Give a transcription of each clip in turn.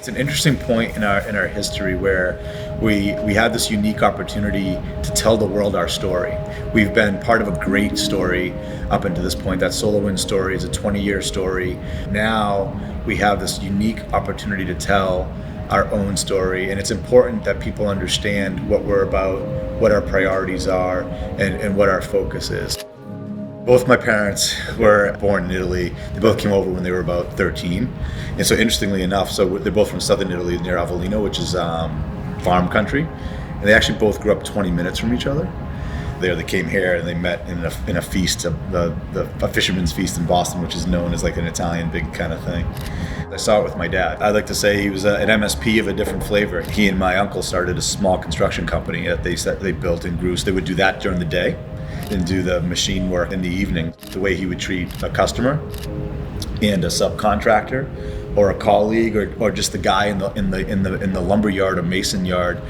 It's an interesting point in our history where we had this unique opportunity to tell the world our story. We've been part of a great story up until this point. That SolarWinds story is a 20-year story. Now we have this unique opportunity to tell our own story, and it's important that people understand what we're about, what our priorities are, and what our focus is. Both my parents were born in Italy. They both came over when they were about 13. And so interestingly enough, so they're both from southern Italy near Avellino, which is farm country. And they actually both grew up 20 minutes from each other. They came here and they met in a feast, a fisherman's feast in Boston, which is known as like an Italian big kind of thing. I saw it with my dad. I like to say he was an MSP of a different flavor. He and my uncle started a small construction company that they built and grew. So they would do that during the day and do the machine work in the evening. The way he would treat a customer and a subcontractor or a colleague or just the guy in the lumber yard or mason yard.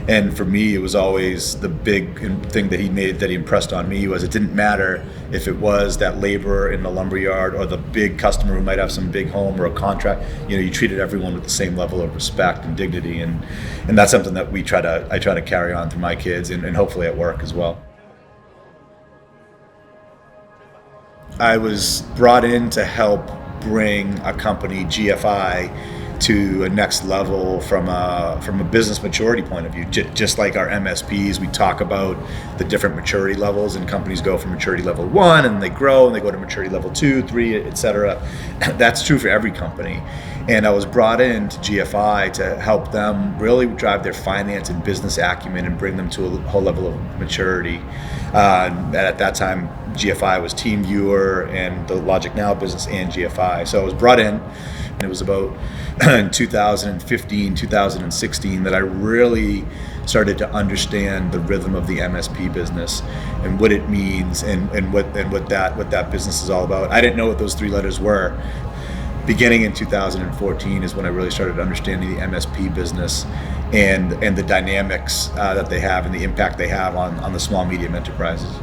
And for me, it was always the big thing that he impressed on me was it didn't matter if it was that laborer in the lumber yard or the big customer who might have some big home or a contract. You treated everyone with the same level of respect and dignity, and that's something that I try to carry on through my kids and hopefully at work as well. I was brought in to help bring a company, GFI, to a next level from a business maturity point of view. Just like our MSPs, we talk about the different maturity levels, and companies go from maturity level 1 and they grow and they go to maturity level 2, 3, etc. That's true for every company. And I was brought in to GFI to help them really drive their finance and business acumen and bring them to a whole level of maturity. At that time, GFI was TeamViewer and the Logic Now business and GFI. So I was brought in, and it was about in 2015, 2016 that I really started to understand the rhythm of the MSP business and what it means and what that business is all about. I didn't know what those 3 letters were. Beginning in 2014 is when I really started understanding the MSP business and the dynamics that they have and the impact they have on the small medium enterprises.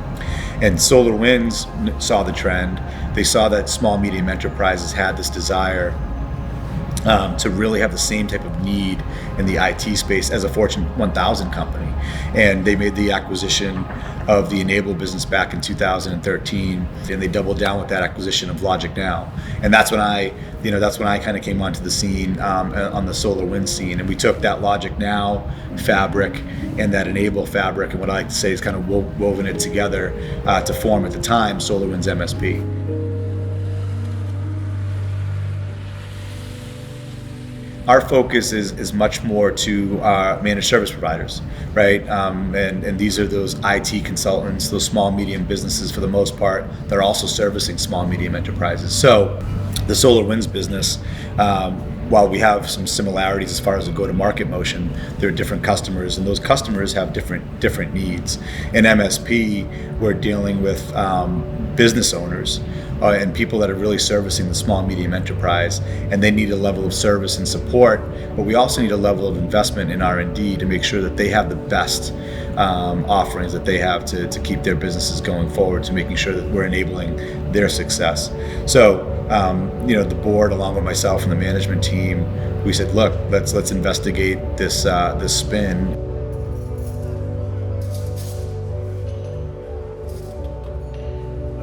And SolarWinds saw the trend. They saw that small medium enterprises had this desire to really have the same type of need in the IT space as a Fortune 1000 company. And they made the acquisition of the Enable business back in 2013, and they doubled down with that acquisition of Logic Now. And that's when I kind of came onto the scene on the SolarWinds scene, and we took that Logic Now fabric and that Enable fabric, and what I like to say is kind of woven it together to form at the time SolarWinds MSP. Our focus is much more to managed service providers, right? And these are those IT consultants, those small, medium businesses for the most part. They're also servicing small, medium enterprises. So the SolarWinds business, while we have some similarities as far as the go-to-market motion, there are different customers, and those customers have different needs. In MSP, we're dealing with business owners and people that are really servicing the small medium enterprise, and they need a level of service and support, but we also need a level of investment in R&D to make sure that they have the best offerings that they have to keep their businesses going forward, to making sure that we're enabling their success. So the board, along with myself and the management team, we said, look, let's investigate this spin.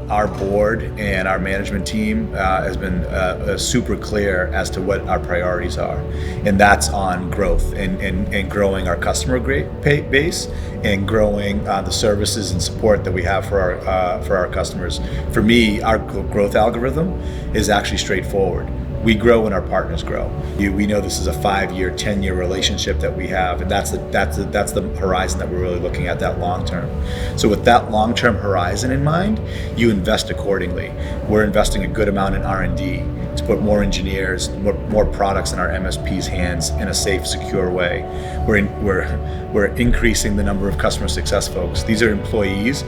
Our board and our management team has been super clear as to what our priorities are, and that's on growth and growing our customer base and growing the services and support that we have for our customers. For me, our growth algorithm is actually straightforward. We grow when our partners grow. We know this is a 5-year, 10-year relationship that we have, and that's the horizon that we're really looking at, that long term. So with that long-term horizon in mind, you invest accordingly. We're investing a good amount in R&D to put more engineers, more products in our MSP's hands in a safe, secure way. We're increasing the number of customer success folks. These are employees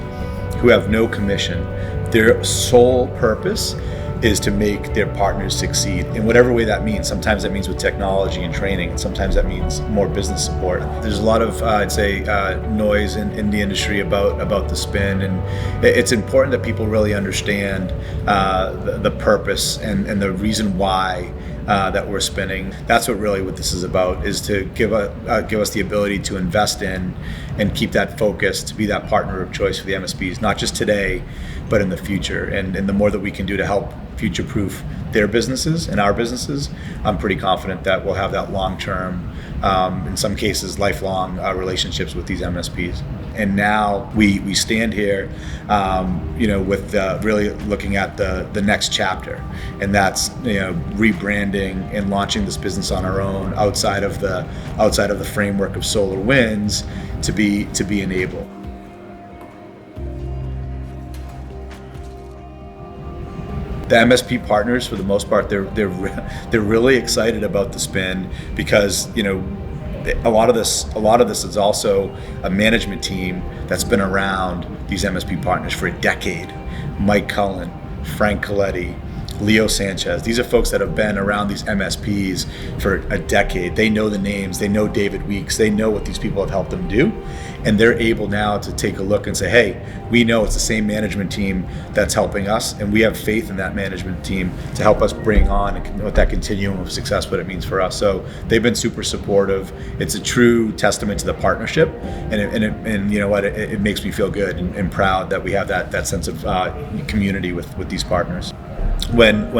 who have no commission. Their sole purpose is to make their partners succeed in whatever way that means. Sometimes that means with technology and training, and sometimes that means more business support. There's a lot of, I'd say, noise in the industry about the spin, and it's important that people really understand the purpose and the reason why that we're spinning. That's what this is about, is to give us the ability to invest in and keep that focus, to be that partner of choice for the MSPs, not just today, but in the future. And the more that we can do to help future-proof their businesses and our businesses, I'm pretty confident that we'll have that long-term, in some cases lifelong relationships with these MSPs. And now we stand here, with really looking at the next chapter, and that's rebranding and launching this business on our own outside of the framework of SolarWinds to be enabled. The MSP partners, for the most part, they're really excited about the spin, because a lot of this is also a management team that's been around these MSP partners for a decade. Mike Cullen, Frank Coletti, Leo Sanchez. These are folks that have been around these MSPs for a decade. They know the names, they know David Weeks, they know what these people have helped them do. And they're able now to take a look and say, hey, we know it's the same management team that's helping us, and we have faith in that management team to help us bring on and with that continuum of success, what it means for us. So they've been super supportive. It's a true testament to the partnership, and you know what, it makes me feel good and proud that we have that sense of community with these partners. When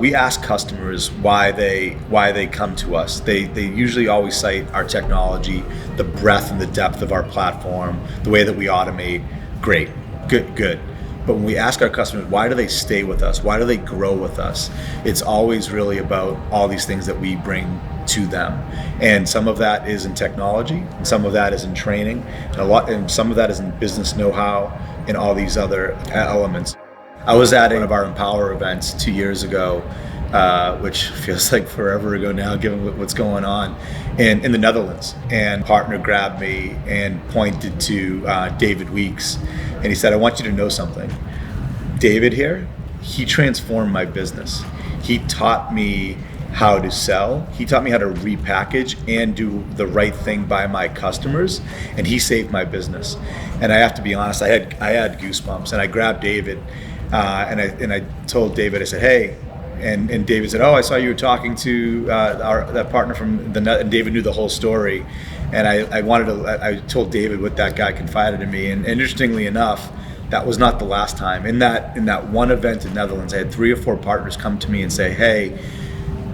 we ask customers why they come to us, they usually always cite our technology, the breadth and the depth of our platform, the way that we automate. Great, good. But when we ask our customers, why do they stay with us? Why do they grow with us? It's always really about all these things that we bring to them. And some of that is in technology, and some of that is in training, and some of that is in business know-how and all these other elements. I was at one of our Empower events 2 years ago, which feels like forever ago now, given what's going on, in the Netherlands. And a partner grabbed me and pointed to David Weeks, and he said, I want you to know something. David here, he transformed my business. He taught me how to sell. He taught me how to repackage and do the right thing by my customers, and he saved my business. And I have to be honest, I had goosebumps, and I grabbed David. And I told David, I said, hey, and David said, oh, I saw you were talking to that partner from the Net, and David knew the whole story. And I told David what that guy confided in me. And interestingly enough, that was not the last time. In that one event in Netherlands, I had 3 or 4 partners come to me and say, hey,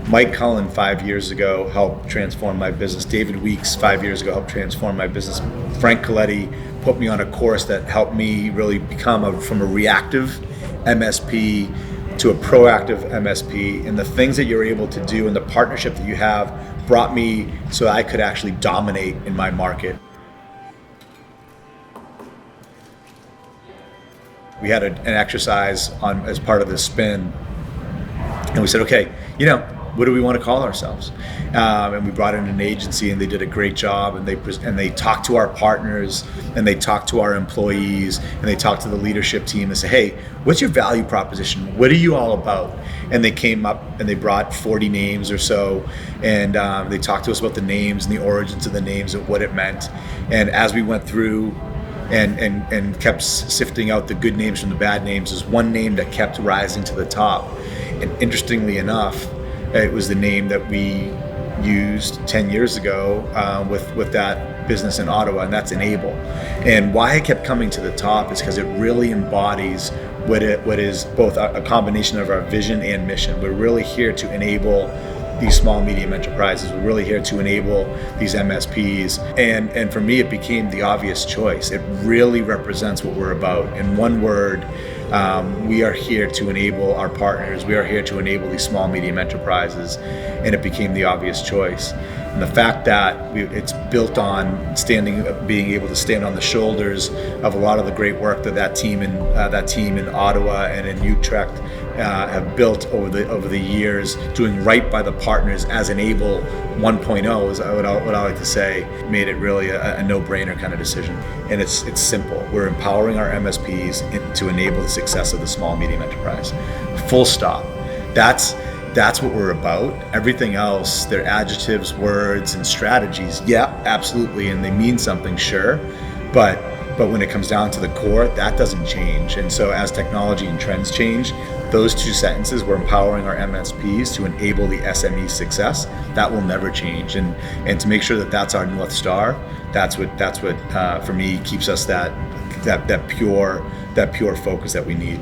Mike Cullen 5 years ago helped transform my business. David Weeks 5 years ago helped transform my business. Frank Coletti put me on a course that helped me really become from a reactive MSP to a proactive MSP, and the things that you're able to do and the partnership that you have brought me so I could actually dominate in my market. We had an exercise as part of this spin, and we said, okay, what do we want to call ourselves? And we brought in an agency, and they did a great job, and they talked to our partners, and they talked to our employees, and they talked to the leadership team and said, hey, what's your value proposition? What are you all about? And they came up and they brought 40 names or so, and they talked to us about the names and the origins of the names and what it meant. And as we went through and kept sifting out the good names from the bad names, there's one name that kept rising to the top. And interestingly enough, it was the name that we used 10 years ago with that business in Ottawa, and that's Enable. And why it kept coming to the top is because it really embodies what is both a combination of our vision and mission. We're really here to enable these small, medium enterprises. We're really here to enable these MSPs. And for me, it became the obvious choice. It really represents what we're about. In one word, we are here to enable our partners. We are here to enable these small, medium enterprises, and it became the obvious choice. And the fact that it's built on being able to stand on the shoulders of a lot of the great work that team in Ottawa and in Utrecht have built over the years, doing right by the partners as Enable 1.0, is what I like to say, made it really a no-brainer kind of decision. And it's simple. We're empowering our MSPs to enable the success of the small medium enterprise. Full stop. That's what we're about. Everything else, they're adjectives, words, and strategies. Yeah, absolutely, and they mean something, sure, but when it comes down to the core, that doesn't change. And so as technology and trends change, those two sentences, we're empowering our MSPs to enable the SME success, that will never change. And to make sure that that's our North Star, that's what for me keeps us that pure focus that we need.